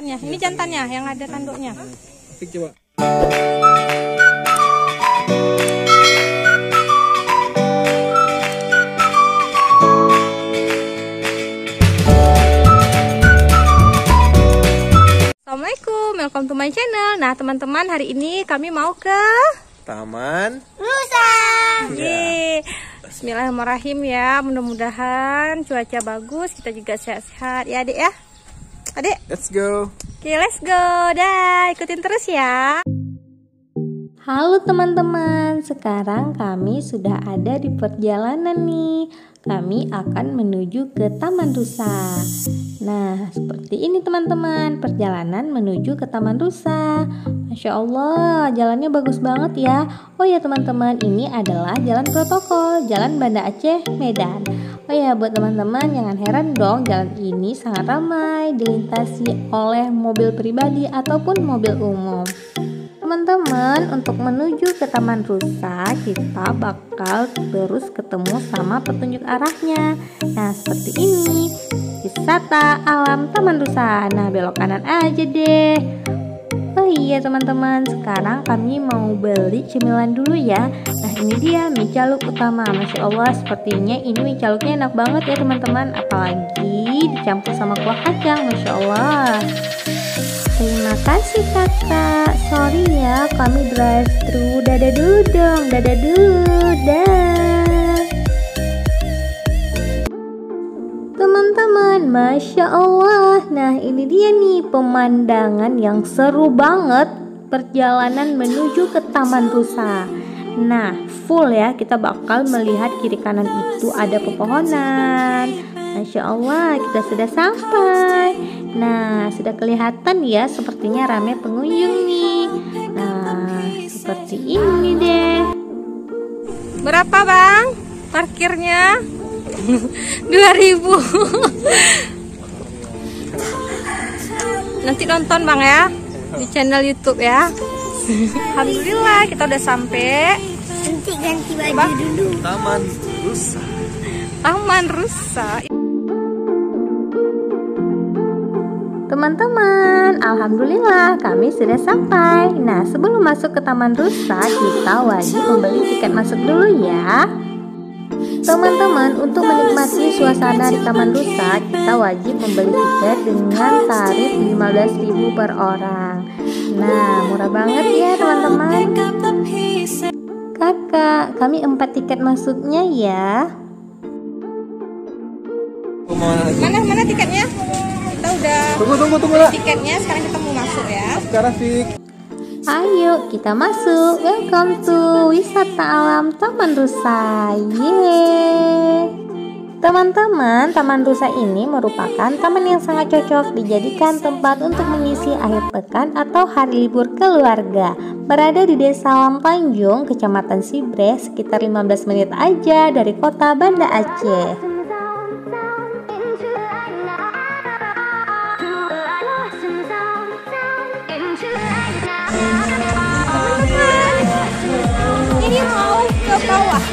tanduknya. Ini jantannya yang ada tanduknya. Fik coba. Assalamualaikum, welcome to my channel. Nah teman-teman, hari ini kami mau ke Taman Rusa. Bismillahirrahmanirrahim ya. Mudah-mudahan cuaca bagus, kita juga sehat-sehat ya adik ya. Adik, let's go. Oke, let's go. Dah, ikutin terus ya. Halo teman-teman, sekarang kami sudah ada di perjalanan nih. Kami akan menuju ke Taman Rusa. Nah, seperti ini teman-teman, perjalanan menuju ke Taman Rusa. Masya Allah, jalannya bagus banget ya. Oh ya teman-teman, ini adalah jalan protokol, Jalan Banda Aceh, Medan. Oh ya, buat teman-teman jangan heran dong, jalan ini sangat ramai dilintasi oleh mobil pribadi ataupun mobil umum. Teman-teman, untuk menuju ke Taman Rusa, kita bakal terus ketemu sama petunjuk arahnya. Nah, seperti ini, wisata alam Taman Rusa. Nah, belok kanan aja deh. Oh iya teman-teman, sekarang kami mau beli cemilan dulu ya. Nah, ini dia mie caluk utama. Masya Allah, sepertinya ini mie caluknya enak banget ya teman-teman. Apalagi dicampur sama kuah kacang, Masya Allah. Terima kasih kakak. Sorry ya, kami drive thru. Dadah dulu dong, dadah dulu, dah. Teman-teman, Masya Allah. Nah ini dia nih pemandangan yang seru banget. Perjalanan menuju ke Taman Rusa. Nah full ya, kita bakal melihat kiri kanan itu ada pepohonan. Masya Allah, kita sudah sampai. Nah, sudah kelihatan ya, sepertinya ramai pengunjung nih. Nah, seperti ini deh. Berapa bang? Parkirnya? 2.000. Nanti nonton bang ya, di channel YouTube ya. Alhamdulillah, kita udah sampai. Nanti ganti baju dulu. Taman Rusa. Taman Rusa. Teman-teman, alhamdulillah kami sudah sampai. Nah, sebelum masuk ke Taman Rusa, kita wajib membeli tiket masuk dulu ya. Teman-teman, untuk menikmati suasana di Taman Rusa, kita wajib membeli tiket dengan tarif 15.000 per orang. Nah, murah banget ya teman-teman. Kakak, kami 4 tiket masuknya ya. Mana tiketnya? Kita udah Tunggu lah. tiketnya, sekarang kita mau masuk ya. Sekarang Fik. Ayo kita masuk. Welcome to wisata alam Taman Rusa. Yeay. Teman-teman, Taman Rusa ini merupakan taman yang sangat cocok dijadikan tempat untuk mengisi akhir pekan atau hari libur keluarga. Berada di Desa Lampanjung, Kecamatan Sibre, sekitar 15 menit aja dari kota Banda Aceh. Ini mau ke bawah.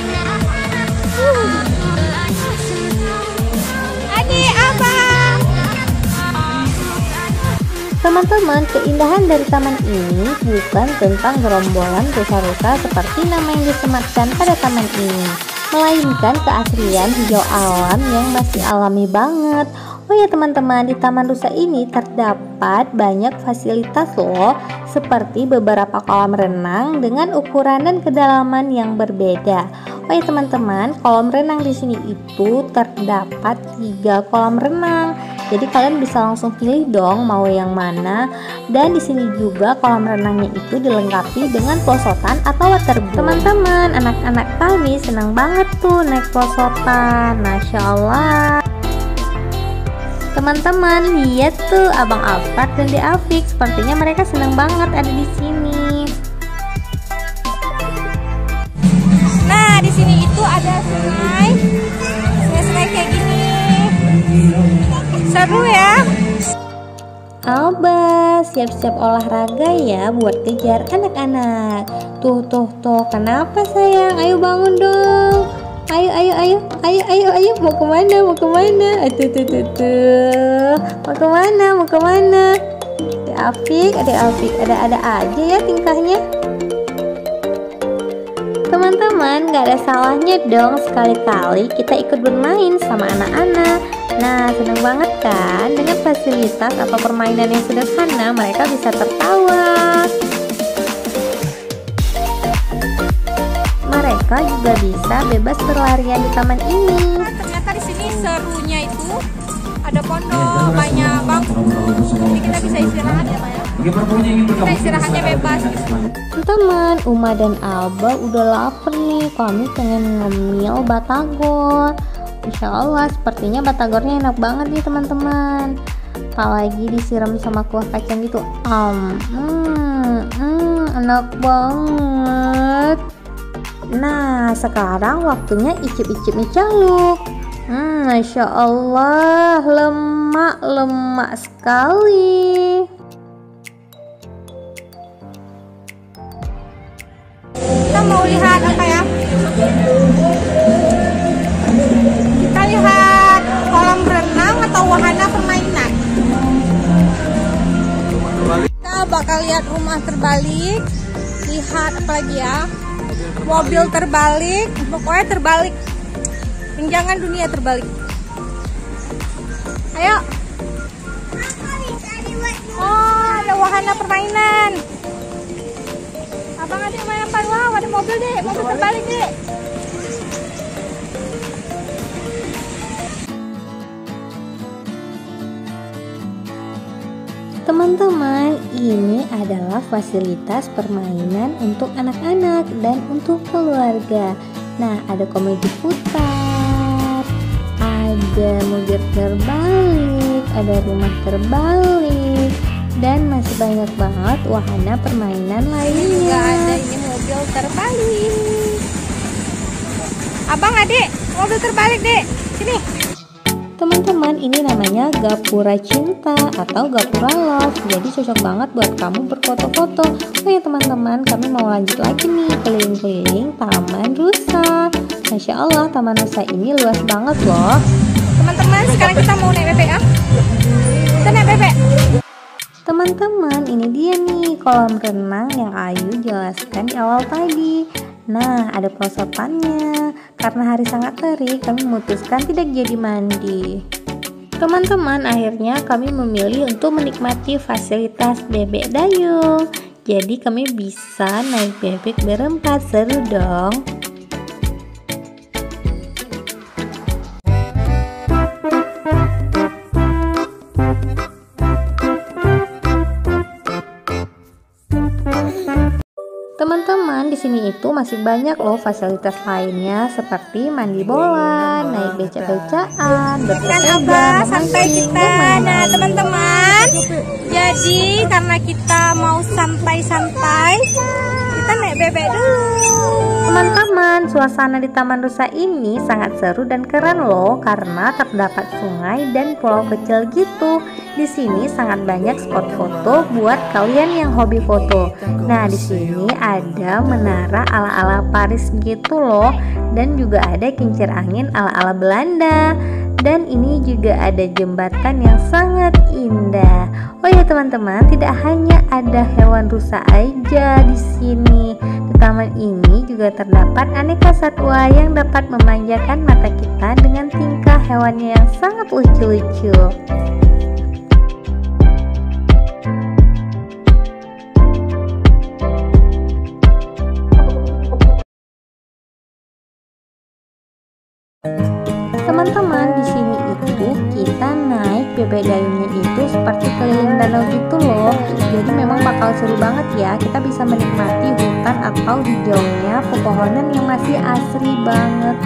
Adik, abang. Teman-teman, keindahan dari taman ini bukan tentang gerombolan rusa-rusa seperti nama yang disematkan pada taman ini, melainkan keaslian hijau alam yang masih alami banget. Oh ya teman-teman, di Taman Rusa ini terdapat banyak fasilitas loh, seperti beberapa kolam renang dengan ukuran dan kedalaman yang berbeda. Oh ya teman-teman, kolam renang di sini itu terdapat 3 kolam renang. Jadi kalian bisa langsung pilih dong mau yang mana. Dan di sini juga kolam renangnya itu dilengkapi dengan pelosotan atau waterboard. Teman-teman, anak-anak kami senang banget tuh naik pelosotan. Masya Allah. Teman-teman, lihat tuh Abang Alfred dan De Afik, sepertinya mereka senang banget ada di sini. Nah, di sini itu ada sungai kayak gini. Seru ya. Abah, siap-siap olahraga ya buat kejar anak-anak. Tuh, kenapa sayang? Ayo bangun dong. Ayo, mau kemana? Tuh. Mau kemana? Afik, ada aja ya tingkahnya. Teman-teman, gak ada salahnya dong sekali-kali kita ikut bermain sama anak-anak. Nah, seneng banget kan dengan fasilitas atau permainan yang sederhana mereka bisa tertawa. Mereka juga bisa bebas berlarian di taman ini. Ternyata di sini serunya itu ada pondok, banyak bangku. Jadi kita bisa istirahat ya, Pak ya. Kita istirahatnya bebas gitu. Teman, Uma dan Alba udah lapar nih. Kami pengen ngemil batagor. Insya Allah, sepertinya batagornya enak banget nih teman-teman. Apalagi disiram sama kuah kacang gitu. Enak banget. Nah, sekarang waktunya icip-icip mie caluk. Masya Allah, lemak sekali. Kita mau lihat apa ya? Kita lihat kolam renang atau wahana permainan. Kita bakal lihat rumah terbalik. Lihat apa lagi ya? Mobil terbalik. Pokoknya terbalik. Jangan dunia terbalik. Ayo. Oh, ada wahana permainan. Abang ada main apa? Wow, ada mobil deh, mobil terbalik deh. Teman-teman, ini adalah fasilitas permainan untuk anak-anak dan untuk keluarga. Nah, ada komedi putar, ada mobil terbalik, ada rumah terbalik, dan masih banyak banget wahana permainan lainnya. Juga ada ini mobil terbalik. Abang, adik, mobil terbalik dek, sini. Teman-teman, ini namanya gapura cinta atau gapura love. Jadi cocok banget buat kamu berfoto-foto. Oh ya teman-teman, kami mau lanjut lagi nih keliling-keliling Taman Rusa. Masya Allah, Taman Rusa ini luas banget loh. Teman-teman, sekarang kita mau naik bebek ya. Kita naik bebek. Teman-teman, ini dia nih kolam renang yang Ayu jelaskan di awal tadi. Nah, ada perosotannya. Karena hari sangat terik, kami memutuskan tidak jadi mandi. Teman-teman, akhirnya kami memilih untuk menikmati fasilitas bebek dayung. Jadi kami bisa naik bebek berempat, seru dong. Teman-teman, di sini itu masih banyak loh fasilitas lainnya seperti mandi bola, naik becak-becakan, bersepeda, sampai kita. Nah, teman-teman, jadi karena kita mau santai-santai, kita naik bebek dulu. Teman-teman, suasana di Taman Rusa ini sangat seru dan keren loh karena terdapat sungai dan pulau kecil gitu. Di sini sangat banyak spot foto buat kalian yang hobi foto. Nah, di sini ada menara ala-ala Paris gitu loh, dan juga ada kincir angin ala-ala Belanda. Dan ini juga ada jembatan yang sangat indah. Oh ya teman-teman, tidak hanya ada hewan rusa aja di sini. Di taman ini juga terdapat aneka satwa yang dapat memanjakan mata kita dengan tingkah hewannya yang sangat lucu-lucu. Teman-teman, di sini itu kita naik bebek dayungnya itu seperti keliling danau gitu loh. Jadi memang bakal seru banget ya. Kita bisa menikmati hutan atau hijaunya pepohonan yang masih asri banget.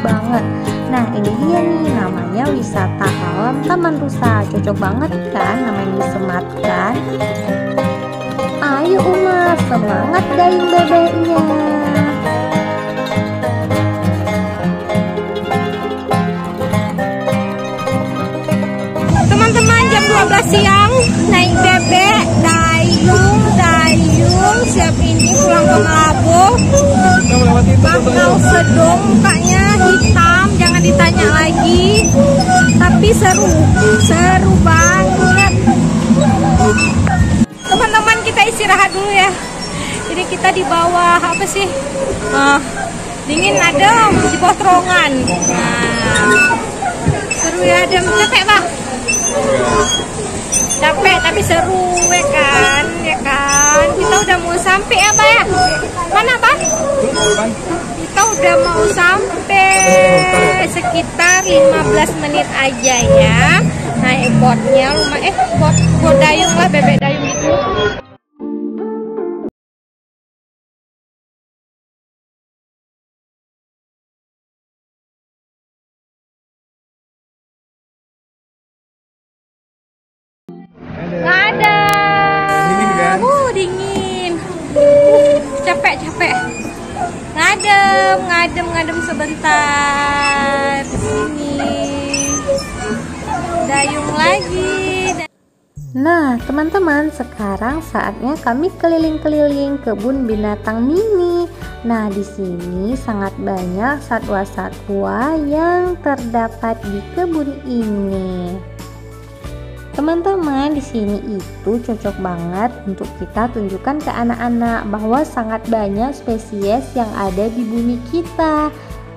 Nah, ini dia nih namanya wisata alam Taman Rusa. Cocok banget kan namanya disematkan. Ayo Uma, semangat dayung bebeknya. Teman-teman, jam 12 siang naik bebek, dayung, siap ini pulang ke Malabo. Bakal sedong, mukanya hitam, jangan ditanya lagi. Tapi seru banget. Teman-teman, seru ya. Jadi kita di bawah apa sih? Dingin adem di bawah terowongan. Seru ya, adem. Capek bang? Capek tapi seru ya kan, ya kan. Kita udah mau sampai ya Pak ya? Mana Pak? Kita udah mau sampai sekitar 15 menit aja ya. Naik botnya lumayan, bot dayung lah, bebek dayung itu. Nggak ada. Dingin kan? Dingin. Capek. Ngadem sebentar. Sini. Dayung lagi. Nah, teman-teman, sekarang saatnya kami keliling-keliling kebun binatang mini. Nah, di sini sangat banyak satwa-satwa yang terdapat di kebun ini. Teman-teman, di sini itu cocok banget untuk kita tunjukkan ke anak-anak bahwa sangat banyak spesies yang ada di bumi kita.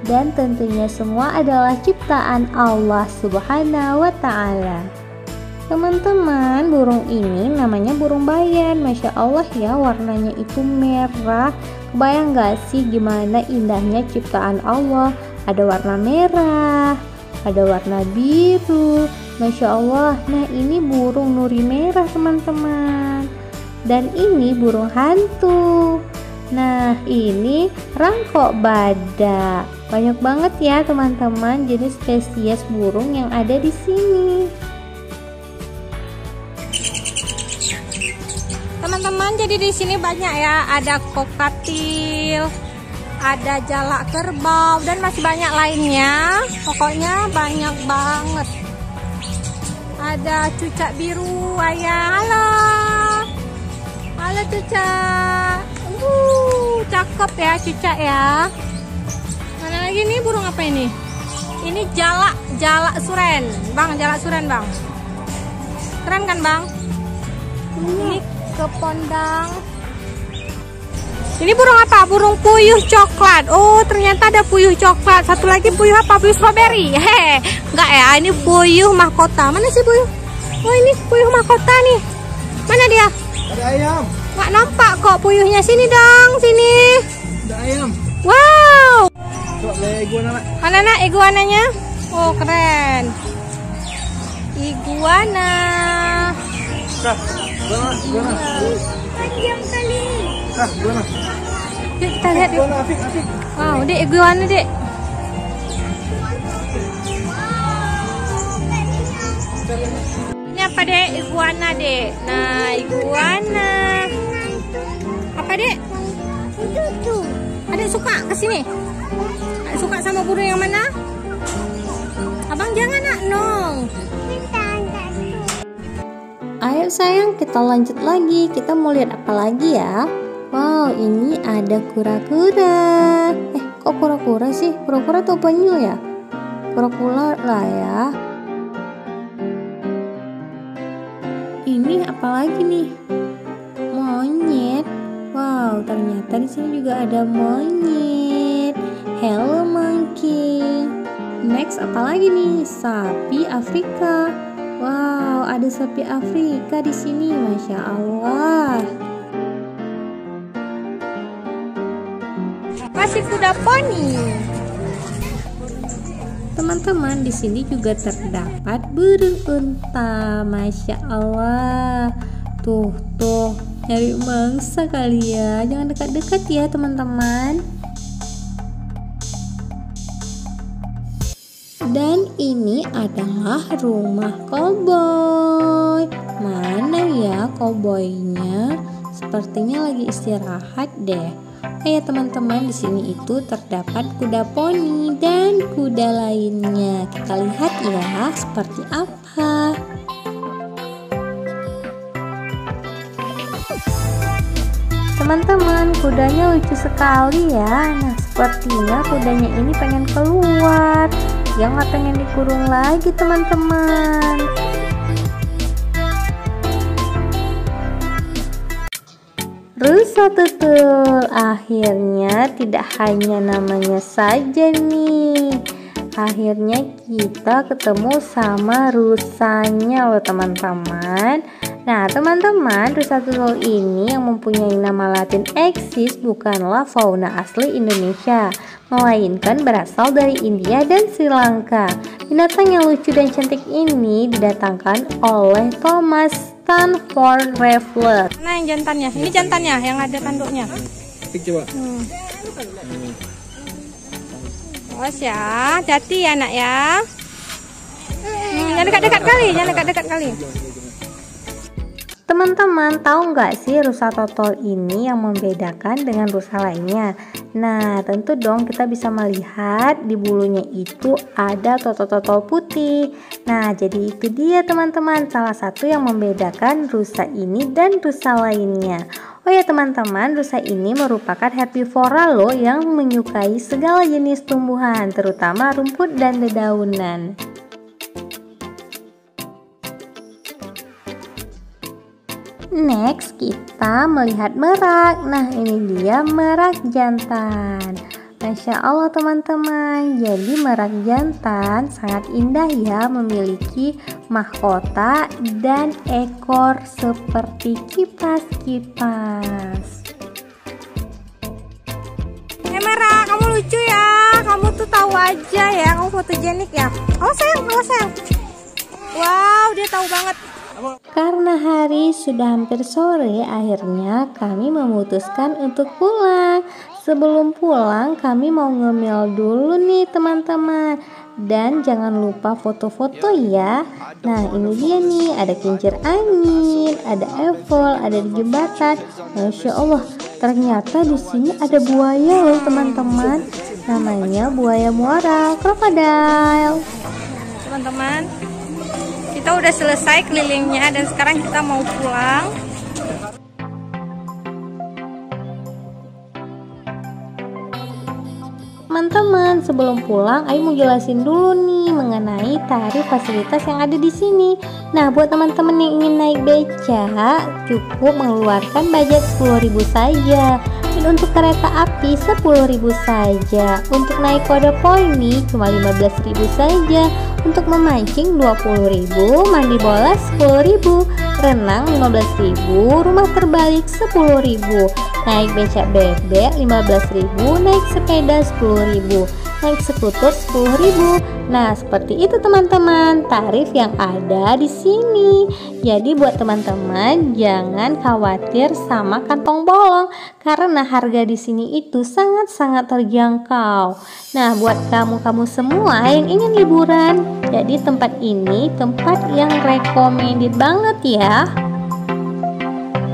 Dan tentunya semua adalah ciptaan Allah Subhanahu wa Ta'ala. Teman-teman, burung ini namanya burung bayan. Masya Allah ya, warnanya itu merah. Kebayang gak sih gimana indahnya ciptaan Allah? Ada warna merah, ada warna biru. Masya Allah. Nah, ini burung nuri merah teman-teman. Dan ini burung hantu. Nah, ini rangkok badak. Banyak banget ya teman-teman jenis spesies burung yang ada di sini. Teman-teman, jadi di sini banyak ya, ada kokatil, ada jalak kerbau dan masih banyak lainnya. Pokoknya banyak banget. Ada cucak biru, ayah. Halo cucak. Cakep ya cucak ya. Mana lagi nih burung apa ini? Ini jalak suren, bang. Jalak suren bang. Keren kan bang? Ini kepondang. Ini burung apa? Burung puyuh coklat. Oh, ternyata ada puyuh coklat. Satu lagi puyuh apa? Puyuh strawberry. Enggak ya, ini puyuh mahkota. Mana sih puyuh? Oh, ini puyuh mahkota nih. Mana dia? Ada ayam. Nggak nampak kok puyuhnya. Sini dong, sini. Ada ayam. Wow. Coba lihat iguana. Mana nak iguananya? Oh, keren. Iguana. Iguana. Panjang kali. Iguana. Yuk kita lihat yuk. Iguana, Afik. Wow, dek iguana dek. Ini apa dek? Iguana dek. Nah, iguana. Apa dek? Itu. Adek suka kesini? Adek suka sama burung yang mana? Abang jangan nak nong. Ayo sayang, kita lanjut lagi. Kita mau lihat apa lagi ya? Wow, ini ada kura-kura. Kok kura-kura sih? Kura-kura atau penyu ya? Kura-kura lah ya. Ini apa lagi nih? Monyet. Wow, ternyata di sini juga ada monyet. Hello monkey. Next apa lagi nih? Sapi Afrika. Wow, ada sapi Afrika di sini, masya Allah. Masih kuda poni. Teman-teman, di sini juga terdapat burung unta, masya Allah. Tuh, nyari mangsa kali ya. Jangan dekat-dekat ya teman-teman. Dan ini adalah rumah koboi. Mana ya koboinya? Sepertinya lagi istirahat deh. Ya teman-teman, di sini itu terdapat kuda poni dan kuda lainnya. Kita lihat ya seperti apa. Teman-teman, kudanya lucu sekali ya. Nah, sepertinya kudanya ini pengen keluar. Dia nggak pengen dikurung lagi teman-teman. rusa tutul. Akhirnya tidak hanya namanya saja nih, akhirnya kita ketemu sama rusanya loh teman-teman. Nah teman-teman, rusa tutul ini yang mempunyai nama latin eksis bukanlah fauna asli Indonesia, melainkan berasal dari India dan Sri Lanka. Binatang yang lucu dan cantik ini didatangkan oleh Thomas Stanford Raffles. Mana yang jantannya? Ini jantannya yang ada tanduknya. Pik coba. Awas ya, hati-hati ya nak ya. Jangan dekat-dekat kali, jangan dekat-dekat kali. Teman-teman, tahu nggak sih rusa totol ini yang membedakan dengan rusa lainnya? Nah, tentu dong kita bisa melihat di bulunya itu ada totol-totol putih. Nah, jadi itu dia teman-teman, salah satu yang membedakan rusa ini dan rusa lainnya. Oh ya teman-teman, rusa ini merupakan herbivora loh yang menyukai segala jenis tumbuhan, terutama rumput dan dedaunan. Next, kita melihat merak. Nah, ini dia merak jantan. Masya Allah teman-teman, jadi merak jantan sangat indah ya, memiliki mahkota dan ekor seperti kipas-kipas. Merak, kamu lucu ya, kamu tuh tahu aja ya, kamu fotogenik ya. Oh sayang, oh sayang. Wow, dia tahu banget. Karena hari sudah hampir sore, akhirnya kami memutuskan untuk pulang. Sebelum pulang, kami mau ngemil dulu nih teman-teman. Dan jangan lupa foto-foto ya. Nah ini dia nih, ada kincir angin, ada Eiffel, ada di jembatan. Masya Allah, ternyata di sini ada buaya loh teman-teman. Namanya buaya muara krokodil. Teman-teman, kita udah selesai kelilingnya dan sekarang kita mau pulang. Teman-teman, sebelum pulang, Ayu mau jelasin dulu nih mengenai tarif fasilitas yang ada di sini. Nah, buat teman-teman yang ingin naik beca, cukup mengeluarkan budget 10.000 saja. Dan untuk kereta api 10.000 saja. Untuk naik kode poni cuma 15.000 saja. Untuk memancing 20.000, mandi bola 10.000, renang 15.000, rumah terbalik 10.000, naik becak bebek 15.000, naik sepeda 10.000, naik skuter 10.000. Nah, seperti itu teman-teman tarif yang ada di sini. Jadi buat teman-teman jangan khawatir sama kantong bolong karena harga di sini itu sangat-sangat terjangkau. Nah, buat kamu-kamu semua yang ingin liburan, jadi tempat ini tempat yang recommended banget ya.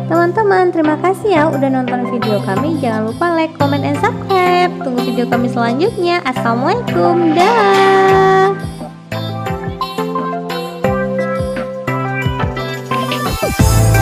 Teman-teman, terima kasih ya udah nonton video kami. Jangan lupa like, comment, and subscribe. Tunggu video kami selanjutnya. Assalamualaikum, dah.